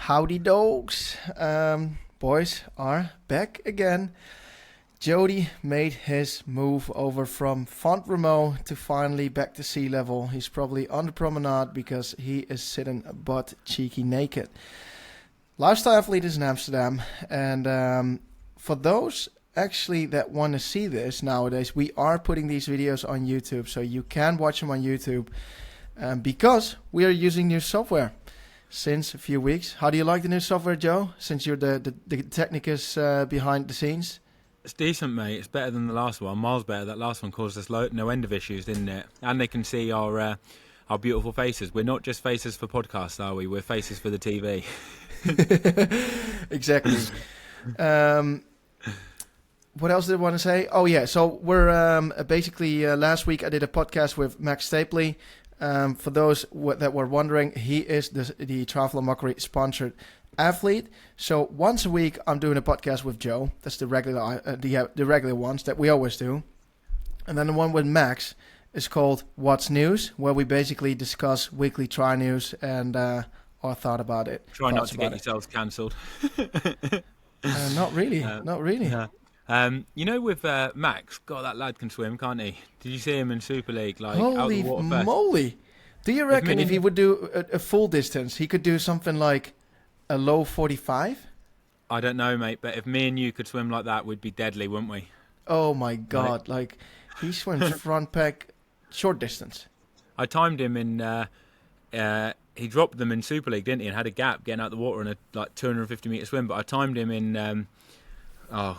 Howdy dogs. Boys are back again. Jody made his move over from Font Romeu to finally back to sea level. He's probably on the promenade because he is sitting butt cheeky naked. Lifestyle Athlete is in Amsterdam, and for those actually that want to see this nowadays, we are putting these videos on YouTube, so you can watch them on YouTube because we are using new software since a few weeks. How do you like the new software, Joe, since you're the technicus behind the scenes? It's decent, mate. It's better than the last one. Miles better. That last one caused us no end of issues, didn't it? And they can see our beautiful faces. We're not just faces for podcasts, are we? We're faces for the TV. Exactly. What else did I want to say? Oh, yeah. So we're basically last week I did a podcast with Max Stapley. For those that were wondering, he is the Triathlon Mockery sponsored athlete. So once a week, I'm doing a podcast with Joe. That's the regular ones that we always do. And then the one with Max is called What's News, where we basically discuss weekly tri news and our thought about it. Try not to get yourselves cancelled. Not really. Not really. You know, with Max, God, that lad can swim, can't he? Did you see him in Super League? Like, holy out of the water first? moly! Do you reckon if he would do a full distance, he could do something like a low 45? I don't know, mate, but if me and you could swim like that, we'd be deadly, wouldn't we? Oh my God! Like he swims front pack short distance. I timed him in. He dropped them in Super League, didn't he? And had a gap getting out the water in a 250 metre swim. But I timed him in.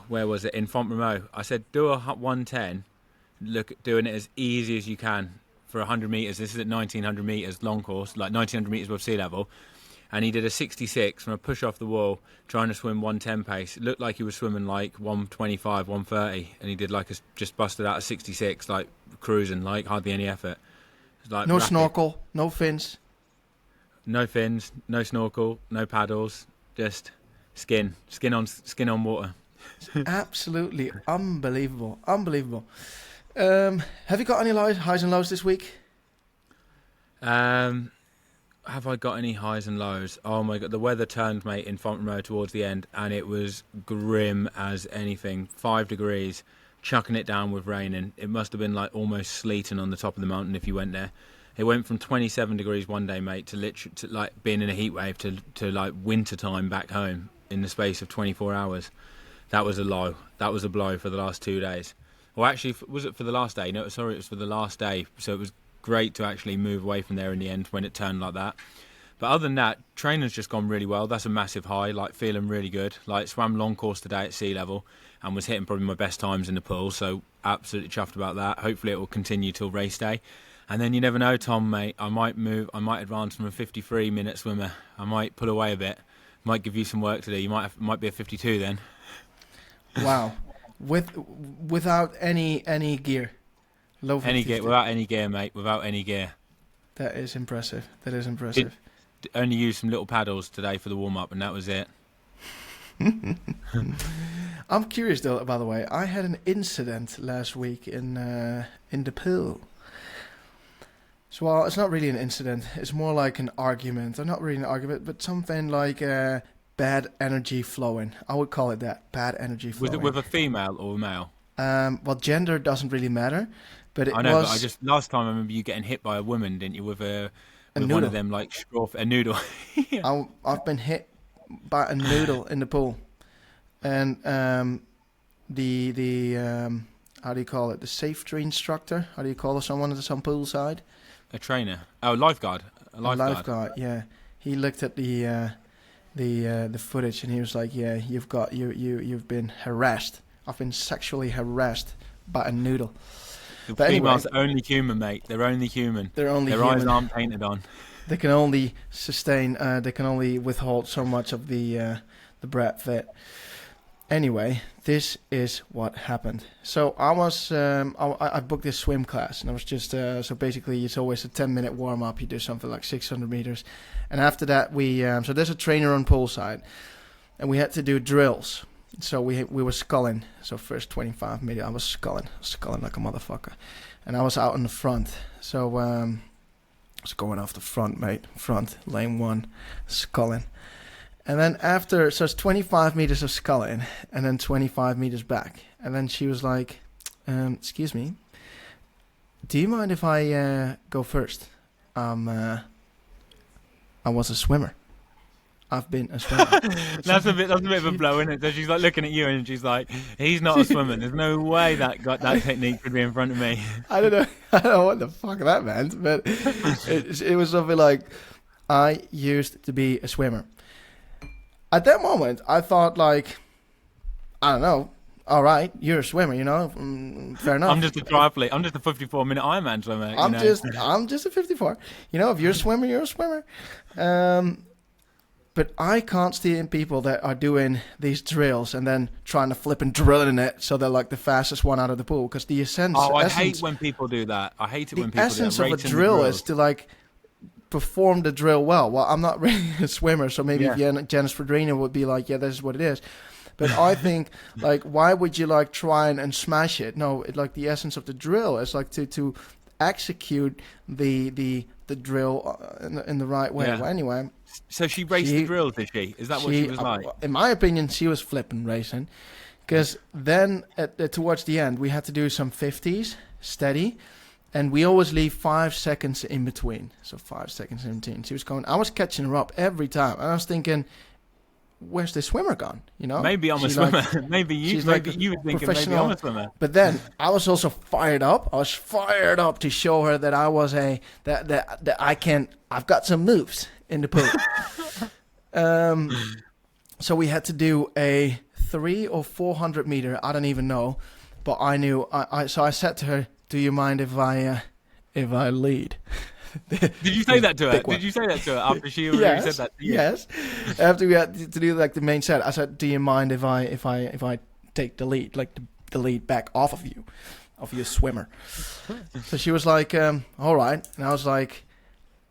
Where was it? In Font Romeu. I said, do a 110. Look at doing it as easy as you can for 100 metres. This is at 1900 metres long course, like 1900 metres above sea level. And he did a 66 from a push off the wall, trying to swim 110 pace. It looked like he was swimming like 125, 130. And he did just busted out a 66, like cruising, like hardly any effort. Like no rapid. Snorkel, no fins. No fins, no snorkel, no paddles, just skin on water. Absolutely unbelievable. Have you got any highs and lows this week? Have I got any highs and lows? Oh my God, the weather turned, mate, in Font Romeu towards the end, and it was grim as anything. 5 degrees, chucking it down with raining. It must have been like almost sleeting on the top of the mountain if you went there. It went from 27 degrees one day, mate, to like being in a heat wave to like winter time back home in the space of 24 hours. That was a low. That was a blow for the last 2 days. Well, actually, was it for the last day? No, sorry, it was for the last day. So it was great to actually move away from there in the end when it turned like that. But other than that, training's just gone really well. That's a massive high, like feeling really good. Like swam long course today at sea level and was hitting probably my best times in the pool. So absolutely chuffed about that. Hopefully it will continue till race day. And then you never know, Tom, mate. I might advance from a 53-minute swimmer. I might pull away a bit. Might give you some work to do. You might be a 52 then. Wow, without any gear, low 52. Any gear, without any gear, mate. Without any gear. That is impressive. Only used some little paddles today for the warm up, and that was it. I'm curious though. By the way, I had an incident last week in the pool. So, well, it's not really an incident. It's more like an argument. Or not really an argument, but something like bad energy flowing. I would call it that. Bad energy flowing. Was it with a female or a male? Well, gender doesn't really matter. But I know, but last time I remember you getting hit by a woman, didn't you? With one of them, like, a noodle. Yeah. I've been hit by a noodle in the pool. And the how do you call it? The safety instructor? How do you call someone at some poolside? A trainer. Oh, lifeguard. A lifeguard, yeah. He looked at the footage and he was like, "Yeah, you've been harassed. I've been sexually harassed by a noodle." But females are only human, mate. They're only human. Their eyes aren't painted on. They can only sustain. They can only withhold so much of the breath that. Anyway, this is what happened. So I booked this swim class, and I was just so basically it's always a 10-minute warm up. You do something like 600 meters, and after that so there's a trainer on poolside, and we had to do drills. So we were sculling. So first 25 meters, I was sculling like a motherfucker, and I was out in the front. So I was going off the front, mate, lane 1, sculling. And then after, so it's 25 meters of sculling and then 25 meters back. And then she was like, excuse me, do you mind if I go first? I was a swimmer. I've been a swimmer. That's a bit of a blow, isn't it? So she's like looking at you and she's like, he's not a swimmer. There's no way that technique could be in front of me. I don't know what the fuck that meant, but it was something like, I used to be a swimmer. At that moment, I thought like, I don't know, all right, you're a swimmer, you know, fair enough. I'm just a triathlete. I'm just a 54-minute Ironman swimmer. I'm just a 54. You know, if you're a swimmer, you're a swimmer. But I can't stand people that are doing these drills and then trying to flip and drill in it so they're like the fastest one out of the pool. Because the essence... Oh, I hate when people do that. I hate it when people do that. The essence of a drill is to like perform the drill well. Well, I'm not really a swimmer, so maybe Janice Fredrina would be like, yeah, this is what it is. But I think, like, why would you like try and smash it? No, like the essence of the drill is like to execute the drill in the right way. Yeah. Well, anyway... So she raced the drill, did she? Is that what she was like? In my opinion, she was flipping racing. Because then, towards the end, we had to do some 50s, steady. And we always leave 5 seconds in between. So 5 seconds in between. She was going... I was catching her up every time. And I was thinking, where's the swimmer gone? You know? Maybe I'm a swimmer. Maybe you were thinking maybe I'm a swimmer. But then I was also fired up. I was fired up to show her that I was that I can... I've got some moves in the pool. So we had to do a 300 or 400 meter. I don't even know, but I knew. So I said to her, "Do you mind if I lead?" Did you say that to her? Did you say that to her after she already said that to you? Yes. After we had to do like the main set, I said, "Do you mind if I take the lead, like the lead back off of you, of your swimmer?" So she was like, "All right," and I was like,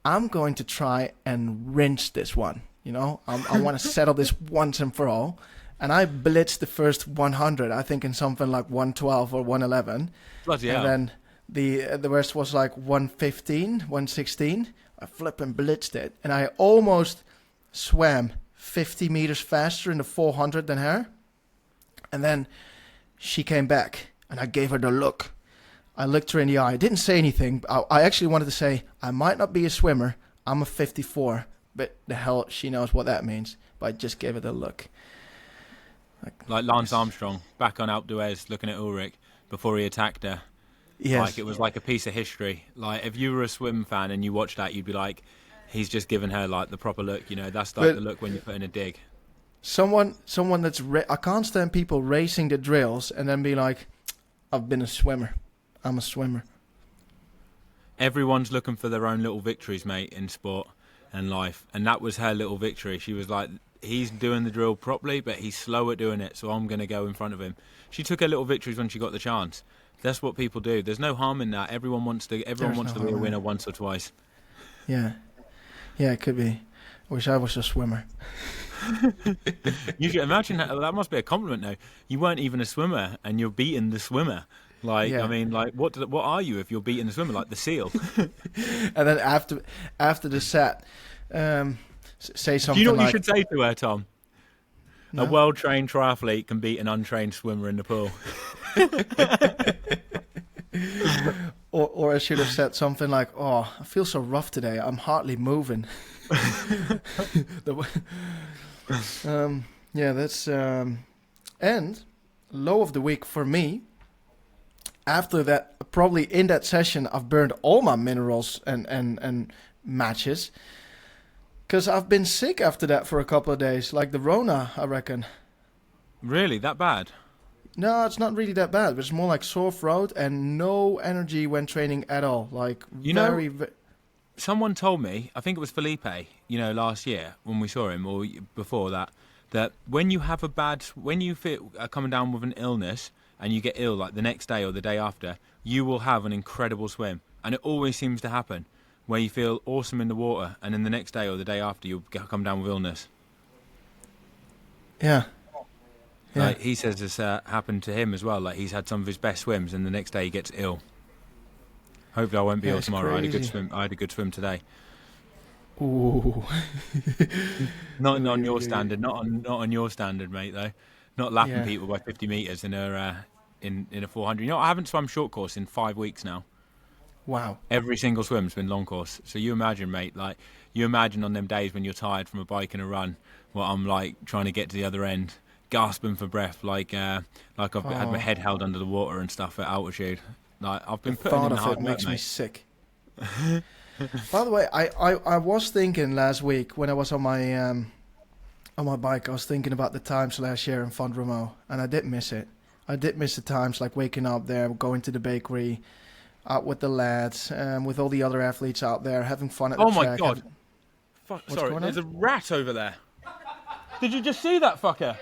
I'm going to try and rinse this one, you know? I want to settle this once and for all. And I blitzed the first 100, I think in something like 112 or 111. Bloody hell. And then the rest was like 115, 116. I flip and blitzed it. And I almost swam 50 meters faster in the 400 than her. And then she came back and I gave her the look. I looked her in the eye. I didn't say anything. I actually wanted to say, I might not be a swimmer. I'm a 54. But the hell, she knows what that means. But I just gave her the look. Like Lance Armstrong, back on Alpe d'Huez, looking at Ulrich before he attacked her. Yes. Like, it was like a piece of history. Like, if you were a swim fan and you watched that, you'd be like, he's just given her, like, the proper look. You know, that's like the look when you put in a dig. Someone that's... I can't stand people racing the drills and then be like, I've been a swimmer. I'm a swimmer. Everyone's looking for their own little victories, mate, in sport and life. And that was her little victory. She was like, he's doing the drill properly, but he's slow at doing it, so I'm going to go in front of him. She took her little victories when she got the chance. That's what people do. There's no harm in that. Everyone wants to be a winner once or twice. Yeah. Yeah, it could be. I wish I was a swimmer. You should imagine that must be a compliment now. You weren't even a swimmer and you're beating the swimmer. Like, yeah. I mean, like, what are you if you're beating the swimmer? Like the seal. And then after the set, say something. Do you know what like, you should say to her, Tom? No? A well-trained triathlete can beat an untrained swimmer in the pool. or I should have said something like, "Oh, I feel so rough today. I'm hardly moving." Yeah, that's and low of the week for me. After that, probably in that session, I've burned all my minerals and matches. Because I've been sick after that for a couple of days. Like the Rona, I reckon. Really? That bad? No, it's not really that bad. But it's more like sore throat and no energy when training at all. Like, someone told me, I think it was Felipe, last year when we saw him, or before that when you have when you feel coming down with an illness, and you get ill like the next day or the day after, you will have an incredible swim. And it always seems to happen, where you feel awesome in the water, and then the next day or the day after, you'll come down with illness. Yeah. Like, he says this happened to him as well. Like, he's had some of his best swims, and the next day he gets ill. Hopefully I won't be ill tomorrow. Crazy. I had a good swim today. Ooh. Not Oy, on oy, your oy, oy. standard. Not on your standard, mate. Though, not lapping Yeah. people by 50 meters in a 400. You know, I haven't swum short course in 5 weeks now. Wow. Every single swim's been long course. So you imagine, mate, like you imagine on them days when you're tired from a bike and a run, what I'm like trying to get to the other end, gasping for breath, like I've had my Oh, head held under the water and stuff at altitude. Like I've the been putting thought in the of it hard work, makes me mate. sick. By the way, I was thinking last week when I was on my bike, I was thinking about the times last year in Font Romeu, and I did miss it. I did miss the times like waking up there, going to the bakery, out with the lads, with all the other athletes out there, having fun at the Oh my track. god! Fuck, What's sorry, going there's on? a rat over there. Did you just see that fucker?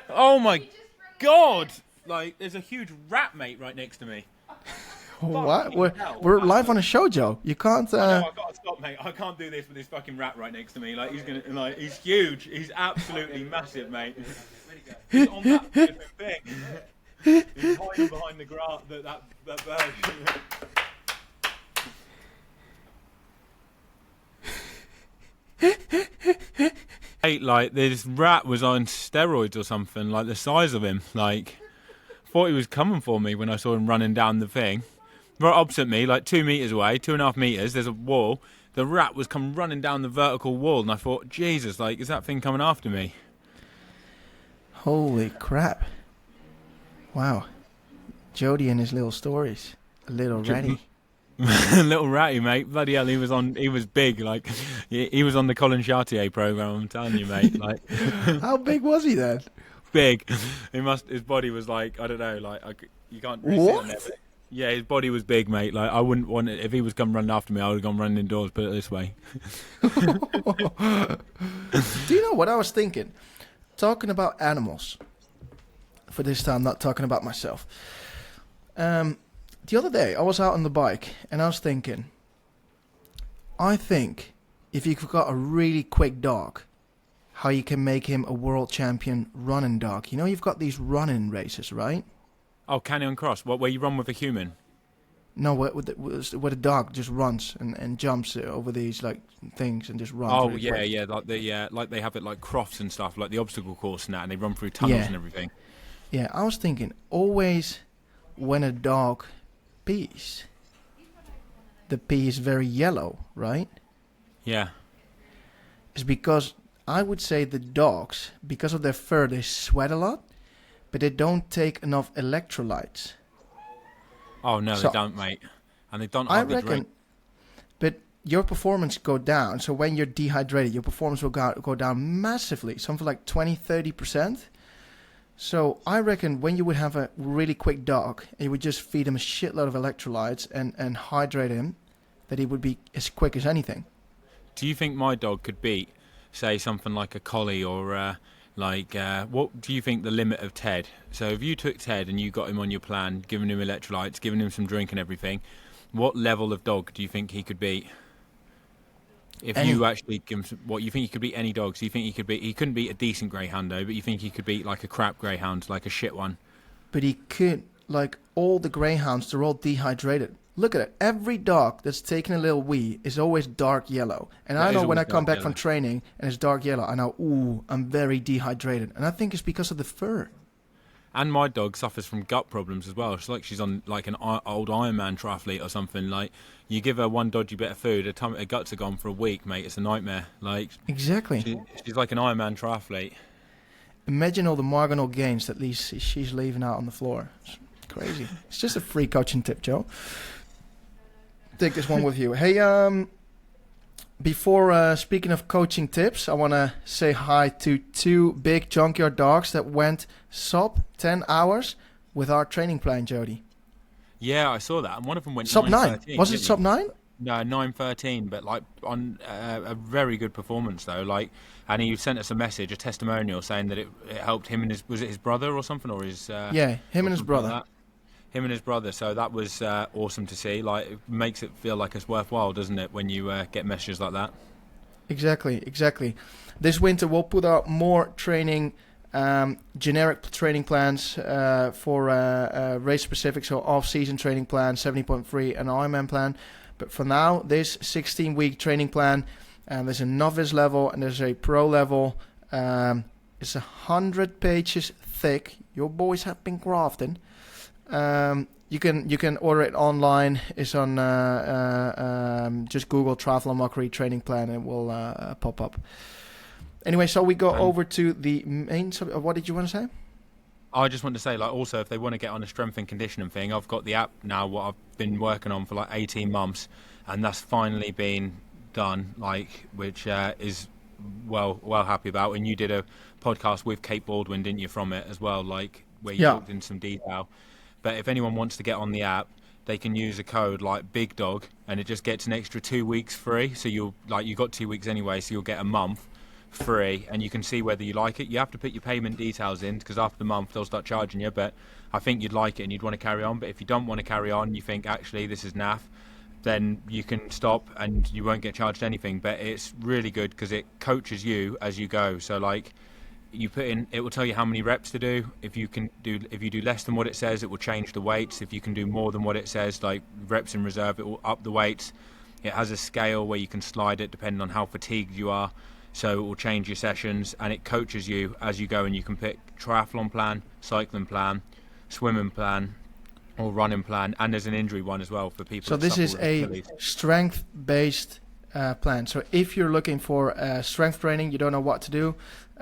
Oh my god! Like, there's a huge rat, mate, right next to me. What? Fucking hell. We're live on a show, Joe. You can't. No, I've got to stop, mate. I can't do this with this fucking rat right next to me. Like, he's huge. He's absolutely massive, mate. He's on that flipping thing. He's hiding behind the grass, that bird. Hey, like, this rat was on steroids or something, like the size of him. Like, thought he was coming for me when I saw him running down the thing. Right opposite me, like 2 meters away, 2.5 meters, there's a wall. The rat was come running down the vertical wall, and I thought, Jesus, like, is that thing coming after me? Holy crap! Wow, Jody and his little stories. A little ratty. Little ratty, mate. Bloody hell, he was big, like, he was on the Colin Chartier program, I'm telling you, mate. Like, How big was he then? big. His body was like, I don't know, like, you can't really see it on there, What? but yeah, his body was big, mate. Like, I wouldn't want it, if he was come running after me, I would have gone running indoors, put it this way. Do you know what I was thinking? Talking about animals. For this time, not talking about myself. The other day, I was out on the bike, and I was thinking, I think if you've got a really quick dog, how you can make him a world champion running dog. You know, you've got these running races, right? Oh, Canyon Cross, what, where you run with a human? No, where the dog just runs and jumps over these like things and just runs. Oh, really yeah, quick. yeah, like they have it like crofts and stuff, like the obstacle course and that, and they run through tunnels Yeah. and everything. Yeah, I was thinking always when a dog pees, the pee is very yellow, right? Yeah. It's because I would say the dogs, because of their fur, they sweat a lot, but they don't take enough electrolytes. Oh, no, So, they don't, mate. And they don't I hardly reckon, drink. but your performance go down. So when you're dehydrated, your performance will go down massively, something like 20-30%. So I reckon when you would have a really quick dog, and you would just feed him a shitload of electrolytes and hydrate him, that he would be as quick as anything. Do you think my dog could beat, say, something like a collie or what do you think the limit of Ted? So if you took Ted and you got him on your plan, giving him electrolytes, giving him some drink and everything, what level of dog do you think he could beat? If Any. you actually give him what you think he could beat any dogs? Do you think he couldn't beat a decent greyhound though, but you think he could beat like a crap greyhound, like a shit one? But he could, like all the greyhounds, they're all dehydrated. Look at it. Every dog that's taken a little wee is always dark yellow. And That I is know when always I come dark back from yellow. training and it's dark yellow, I know, ooh, I'm very dehydrated. And I think it's because of the fur. And my dog suffers from gut problems as well. It's like she's on like an old Ironman triathlete or something. Like you give her one dodgy bit of food, her guts are gone for a week, mate. It's a nightmare. Like Exactly. she's like an Ironman triathlete. Imagine all the marginal gains that she's leaving out on the floor. It's crazy. It's just a free coaching tip, Joe. Take this one with you. Hey, before speaking of coaching tips, I want to say hi to 2 big junkyard dogs that went sub 10 hours with our training plan, Jody. Yeah, I saw that. And one of them went Sub 9. 9:13, Was it didn't sub he? 9? No, 9:13. But like on a very good performance though. Like, and he sent us a message, a testimonial, saying that it helped him and his brother or something, or his Yeah, him and his something like brother. that. Him and his brother. So that was awesome to see. Like, it makes it feel like it's worthwhile, doesn't it, when you get messages like that? Exactly. This winter we'll put out more training, generic training plans for race specific, so off-season training plan, 70.3 and Ironman plan. But for now, this 16-week training plan and there's a novice level and there's a pro level. It's 100 pages thick. Your boys have been crafting. You can order it online. It's on just Google Triathlon Mockery training plan. It will pop up. Anyway, so we go over to the main. What did you want to say? I just want to say, like, also, if they want to get on a strength and conditioning thing, I've got the app now, what I've been working on for like 18 months, and that's finally been done, like, which is well happy about. And you did a podcast with Kate Baldwin, didn't you, from it as well, like, where you talked in some detail. But if anyone wants to get on the app, they can use a code like Big Dog, and it just gets an extra 2 weeks free. So you got 2 weeks anyway, so you'll get a month free, and you can see whether you like it. You have to put your payment details in, because after the month they'll start charging you, but I think you'd like it and you'd want to carry on. But if you don't want to carry on, you think actually this is naff, then you can stop and you won't get charged anything. But it's really good because it coaches you as you go. So like, you put in, it will tell you how many reps to do. If you do less than what it says, it will change the weights. If you can do more than what it says, like reps in reserve, it will up the weights. It has a scale where you can slide it depending on how fatigued you are. So it will change your sessions, and it coaches you as you go, and you can pick triathlon plan, cycling plan, swimming plan, or running plan, and there's an injury one as well for people. So this is a strength-based plan. So if you're looking for strength training, you don't know what to do,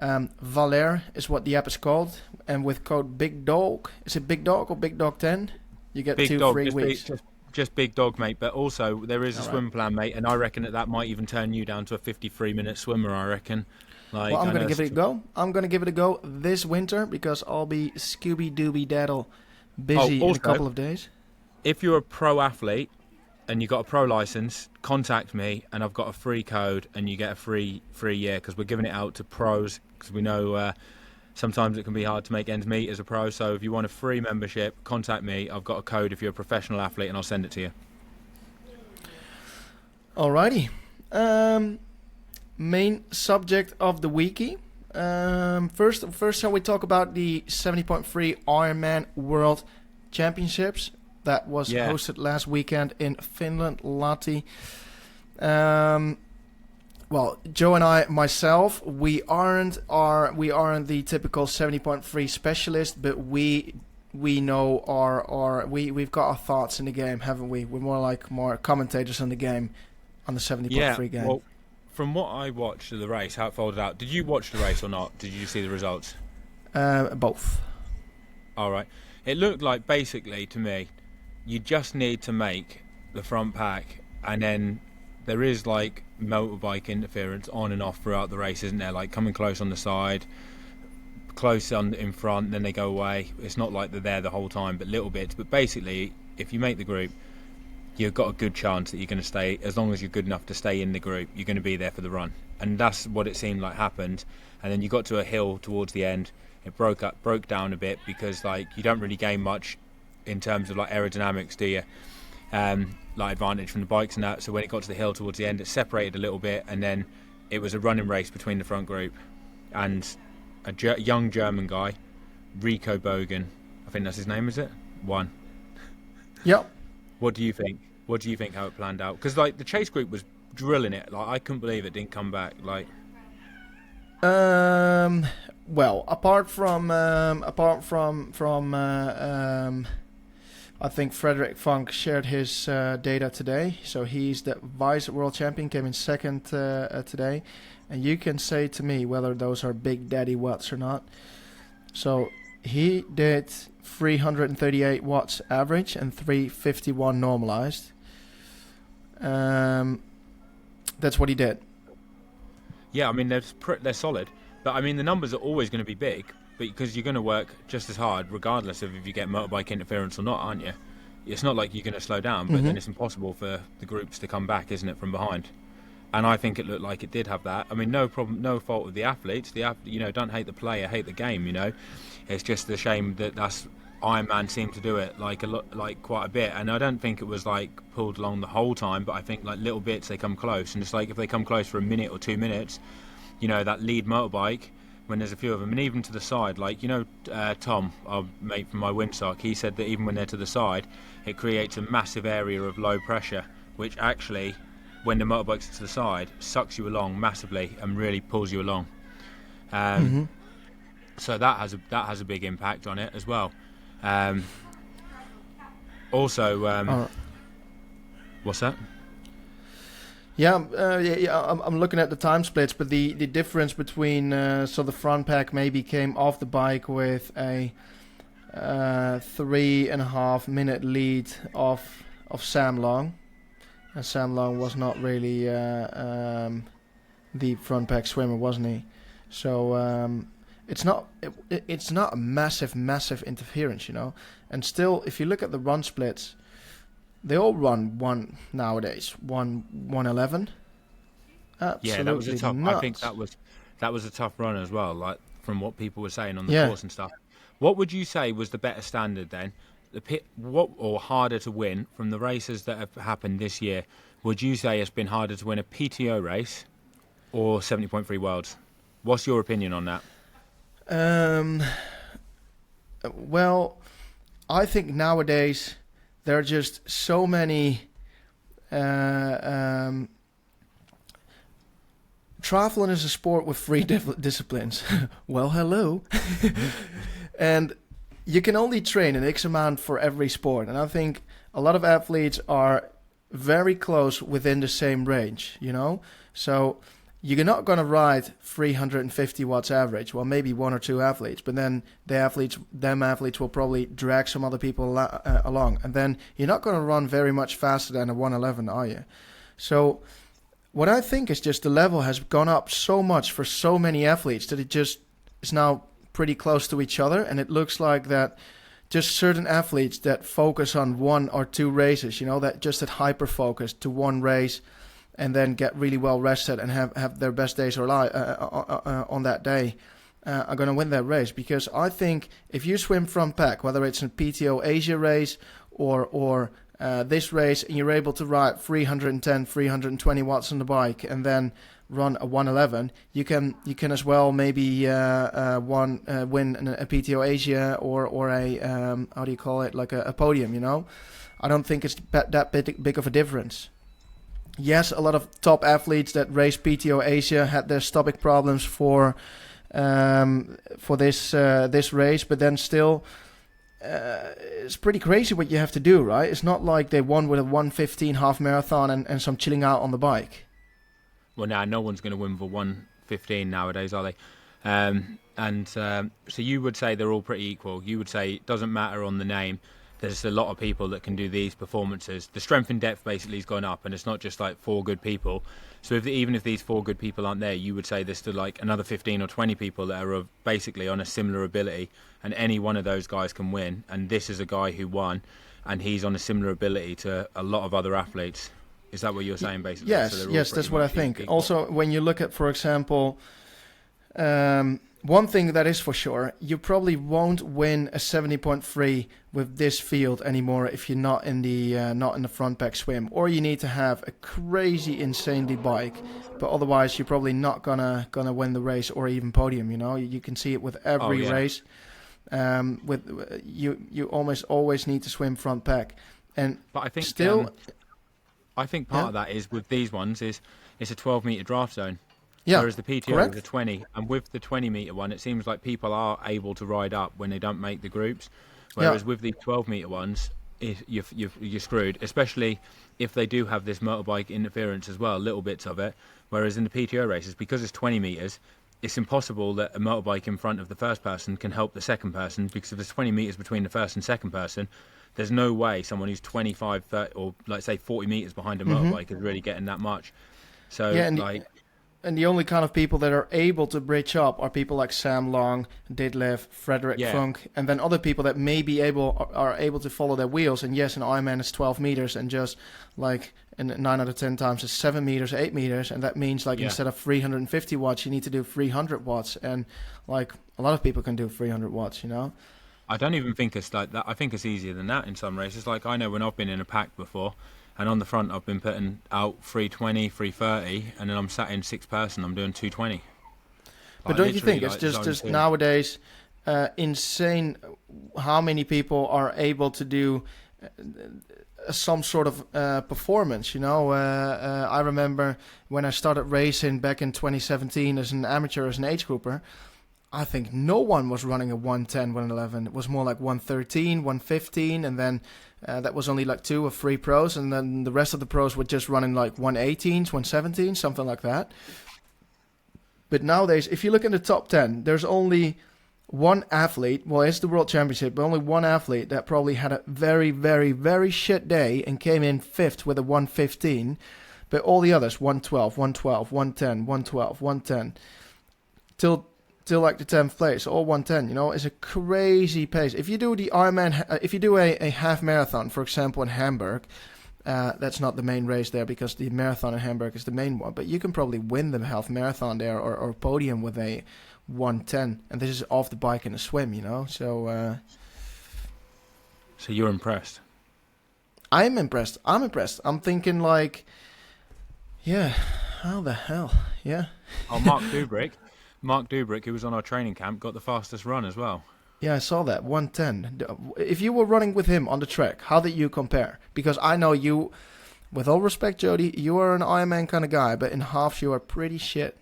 Valère is what the app is called, and with code Big Dog, is it Big Dog or Big Dog 10? You get Big 2 Dog, free weeks. Just Big Dog, mate. But also there is a swim plan, mate, and I reckon that might even turn you down to a 53-minute swimmer, I reckon. Like, well, I'm going to give it a go. I'm going to give it a go this winter, because I'll be Scooby-Dooby-Daddle busy in a couple of days. If you're a pro athlete and you've got a pro license, contact me, and I've got a free code, and you get a free year, because we're giving it out to pros, because we know sometimes it can be hard to make ends meet as a pro. So if you want a free membership, contact me. I've got a code if you're a professional athlete, and I'll send it to you. Alrighty. Main subject of the weekie. First shall we talk about the 70.3 Ironman World Championships that was hosted last weekend in Finland, Lahti. Well, Joe and myself, we aren't the typical 70.3 specialist, but we know we've got our thoughts in the game, haven't we? We're more commentators on the game, on the 70.3 game. Well, from what I watched of the race, how it folded out, did you watch the race or not? Did you see the results? Both. All right. It looked like, basically, to me, you just need to make the front pack, and then there is like motorbike interference on and off throughout the race, isn't there? Like coming close on the side, close in front, then they go away. It's not like they're there the whole time, but little bits. But basically, if you make the group, you've got a good chance that you're going to stay. As long as you're good enough to stay in the group, you're going to be there for the run. And that's what it seemed like happened. And then you got to a hill towards the end. It broke down a bit, because like you don't really gain much in terms of like aerodynamics, do you? Like advantage from the bikes and that. So when it got to the hill towards the end, it separated a little bit, and then it was a running race between the front group and a young German guy, Rico Bogen, I think that's his name, is it? Won. Yep. What do you think? What do you think how it planned out? Because like the chase group was drilling it. Like I couldn't believe it didn't come back. Like. Well, apart from I think Frederick Funk shared his data today. So he's the vice world champion, came in second today. And you can say to me whether those are big daddy watts or not. So he did 338 watts average and 351 normalized. That's what he did. Yeah, I mean, they're solid. But I mean, the numbers are always going to be big, because you're going to work just as hard regardless of if you get motorbike interference or not, aren't you? It's not like you're going to slow down, but then it's impossible for the groups to come back, isn't it, from behind? And I think it looked like it did have that. I mean, no problem, no fault with the athletes. Don't hate the player, hate the game. It's just a shame that that's Ironman seemed to do it like quite a bit, and I don't think it was like pulled along the whole time, but I think like little bits they come close, and it's like if they come close for a minute or 2 minutes, that lead motorbike, when there's a few of them, and even to the side, like Tom, our mate from my windsock, he said that even when they're to the side, it creates a massive area of low pressure, which actually when the motorbike's to the side, sucks you along massively and really pulls you along. So that has a big impact on it as well. Also, what's that? I'm looking at the time splits, but the difference between so the front pack maybe came off the bike with a 3.5 minute lead of Sam Long, and Sam Long was not really the front pack swimmer, wasn't he? So it's not a massive interference, you know. And still, if you look at the run splits, they all run nowadays 1:11. Yeah, that was a tough. Nuts. I think that was a tough run as well. Like from what people were saying on the course and stuff. What would you say was the better standard then? Or harder to win from the races that have happened this year? Would you say it's been harder to win a PTO race or 70.3 Worlds? What's your opinion on that? Well, I think nowadays there are just so many. Triathlon is a sport with three disciplines. Well, hello. And you can only train an X amount for every sport. And I think a lot of athletes are very close within the same range, you know? So you're not going to ride 350 watts average. Well, maybe one or two athletes, but then them athletes will probably drag some other people along. And then you're not going to run very much faster than a 1:11, are you? So what I think is just the level has gone up so much for so many athletes that it just is now pretty close to each other. And it looks like that just certain athletes that focus on one or two races, you know, that just that hyper focus to one race, and then get really well rested and have their best days on that day, are going to win that race. Because I think if you swim front pack, whether it's a PTO Asia race or this race, and you're able to ride 310, 320 watts on the bike and then run a 1:11, you can as well maybe win a PTO Asia or a how do you call it, like a podium, you know. I don't think it's that big of a difference. Yes, a lot of top athletes that race PTO Asia had their stomach problems for this race, but then still, it's pretty crazy what you have to do, right? It's not like they won with a 1:15 half marathon and some chilling out on the bike. Well, now no one's going to win for 1:15 nowadays, are they? So you would say they're all pretty equal. You would say it doesn't matter on the name. There's a lot of people that can do these performances. The strength in depth basically has gone up, and it's not just like 4 good people. So even if these 4 good people aren't there, you would say there's still like another 15 or 20 people that are basically on a similar ability, and any one of those guys can win. And this is a guy who won, and he's on a similar ability to a lot of other athletes. Is that what you're saying, basically? Yes, So that's what I think. Also, when you look at, for example, one thing that is for sure, you probably won't win a 70.3 with this field anymore if you're not in the front pack swim, or you need to have a crazy, insanely bike. But otherwise, you're probably not gonna win the race or even podium. You know, you can see it with every race. With you almost always need to swim front pack, but I think still. I think part of that is with these ones is it's a 12-meter draft zone. Yeah, whereas the PTO is a 20, and with the 20-meter one, it seems like people are able to ride up when they don't make the groups. Whereas with the 12-meter ones, you're screwed, especially if they do have this motorbike interference as well, little bits of it. Whereas in the PTO races, because it's 20 meters, it's impossible that a motorbike in front of the first person can help the second person, because if there's 20 meters between the first and second person, there's no way someone who's 25, 30, or let's say 40 meters behind a motorbike is really getting that much. So and the only kind of people that are able to bridge up are people like Sam Long, Ditlev, Frederick Funk, and then other people that are able to follow their wheels. And yes, an Ironman is 12 meters, and just like in 9 out of 10 times it's 7 meters, 8 meters, and that means instead of 350 watts, you need to do 300 watts, and like a lot of people can do 300 watts, you know. I don't even think it's like that. I think it's easier than that in some races. Like I know when I've been in a pack before, and on the front I've been putting out 320, 330, and then I'm sat in 6 person, I'm doing 220. But don't you think it's just nowadays insane how many people are able to do some sort of performance. I remember when I started racing back in 2017 as an amateur, as an age grouper. I think no one was running a 110, 111. It was more like 113, 115, and then that was only like 2 or 3 pros, and then the rest of the pros were just running like 118s, 117s, something like that. But nowadays, if you look in the top 10, there's only one athlete, well, it's the World Championship, but only one athlete that probably had a very, very, very shit day and came in 5th with a 115, but all the others, 112, 112, 110, 112, 110, till like the 10th place, all 110, is a crazy pace. If you do the Ironman, if you do a half marathon, for example, in Hamburg, that's not the main race there because the marathon in Hamburg is the main one, but you can probably win the half marathon there or podium with a 110, and this is off the bike in a swim, so you're impressed? I'm impressed. I'm thinking like, yeah, how the hell, yeah. Oh, Mark Dubrick, who was on our training camp, got the fastest run as well. Yeah, I saw that, 110. If you were running with him on the track, how did you compare? Because I know you, with all respect, Jody, you are an Ironman kind of guy, but in halves you are pretty shit.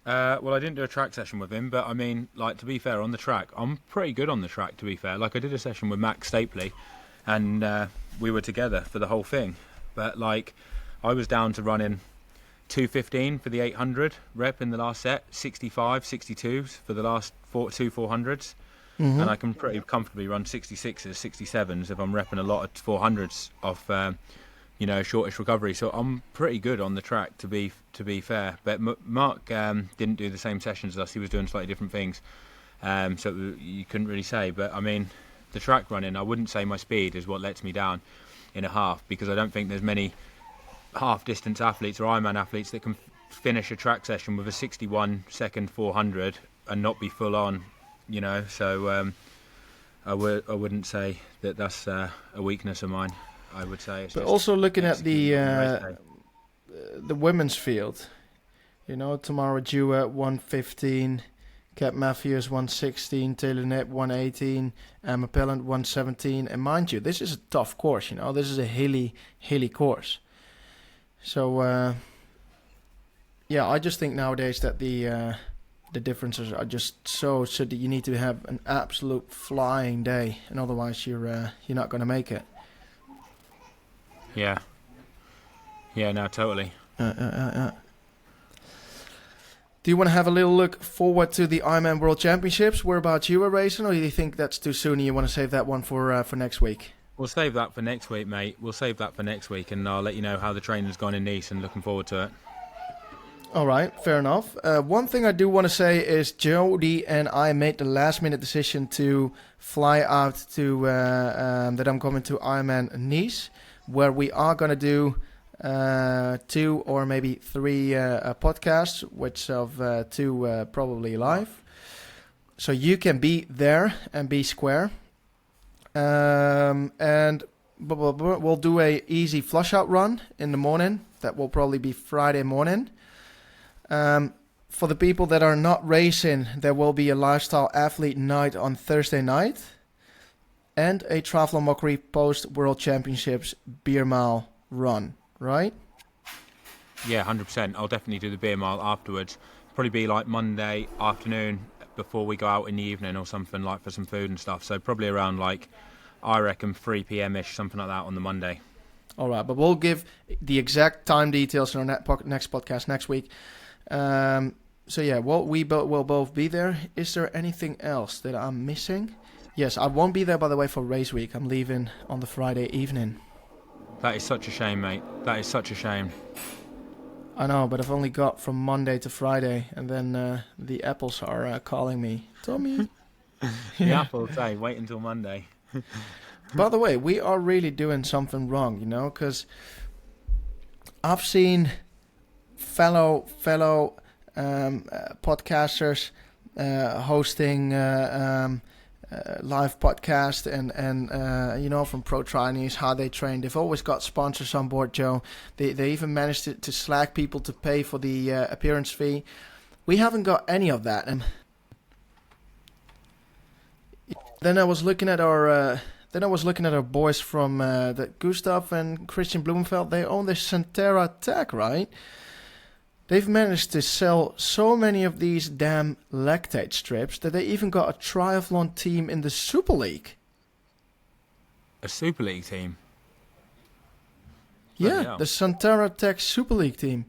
Well, I didn't do a track session with him, but I mean, like, to be fair, on the track, I'm pretty good on the track, to be fair. Like, I did a session with Max Stapley, and we were together for the whole thing. But, like, I was down to running 2:15 for the 800 rep in the last set, 65, 62s for the last 400s, and I can pretty comfortably run 66s, 67s if I'm repping a lot of 400s off, shortish recovery. So I'm pretty good on the track, to be fair. But Mark didn't do the same sessions as us. He was doing slightly different things, so you couldn't really say. But I mean, the track running, I wouldn't say my speed is what lets me down in a half, because I don't think there's many half distance athletes or Ironman athletes that can finish a track session with a 61 second 400 and not be full on, so I wouldn't say that that's a weakness of mine. I would say it's, but also looking at the women's field, Tamara Jewett 115, Kat Matthews 116, Taylor Knipp 118, Emma Pellant 117, and mind you, this is a tough course. This is a hilly course. So, I just think nowadays that the differences are just so that you need to have an absolute flying day, and otherwise you're not going to make it. Yeah. Yeah, no, totally. Do you want to have a little look forward to the Ironman World Championships? Where about you are racing, or do you think that's too soon and you want to save that one for next week? We'll save that for next week, mate. We'll save that for next week, and I'll let you know how the training's gone in Nice, and looking forward to it. All right, fair enough. One thing I do want to say is Jody and I made the last-minute decision to fly out to that I'm coming to Ironman Nice, where we are going to do 2 or maybe 3 podcasts, which of 2 probably live. So you can be there and be square. And we'll do a easy flush out run in the morning. That will probably be Friday morning. For the people that are not racing, there will be a lifestyle athlete night on Thursday night, and a Triathlon Mockery post World Championships beer mile run. Right? Yeah, 100%. I'll definitely do the beer mile afterwards. Probably be like Monday afternoon before we go out in the evening or something, like for some food and stuff. So probably around, like, I reckon 3 p.m-ish, something like that on the Monday. All right, but we'll give the exact time details in our next podcast next week. So yeah, we will both be there. Is there anything else that I'm missing? Yes, I won't be there, by the way, for race week. I'm leaving on the Friday evening. That is such a shame, mate. That is such a shame. I know, but I've only got from Monday to Friday, and then the apples are calling me. Tommy. The apples say, wait until Monday. By the way, we are really doing something wrong, because I've seen fellow podcasters hosting live podcast and from Pro Trainees, how they train. They've always got sponsors on board, Joe. They even managed to slack people to pay for the appearance fee. We haven't got any of that. And then I was looking at our Then I was looking at our boys from Gustav and Christian Blumenfeld. They own the Centera Tech, right? They've managed to sell so many of these damn lactate strips that they even got a triathlon team in the Super League. A Super League team? Yeah, the Centera Tech Super League team.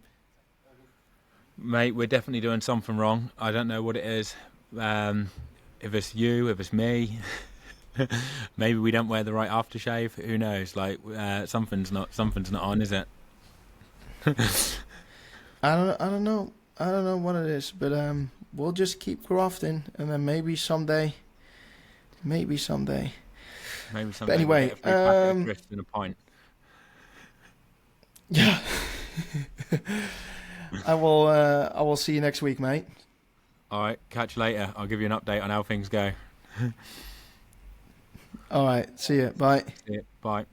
Mate, we're definitely doing something wrong. I don't know what it is. If it's you, if it's me, maybe we don't wear the right aftershave. Who knows? Like something's not on, is it? I don't know what it is, but we'll just keep grafting, and then maybe someday. But anyway, we'll get a free packet of crisps and a pint. Yeah. I will see you next week, mate. All right, catch you later. I'll give you an update on how things go. All right, see you. Bye. See you. Bye.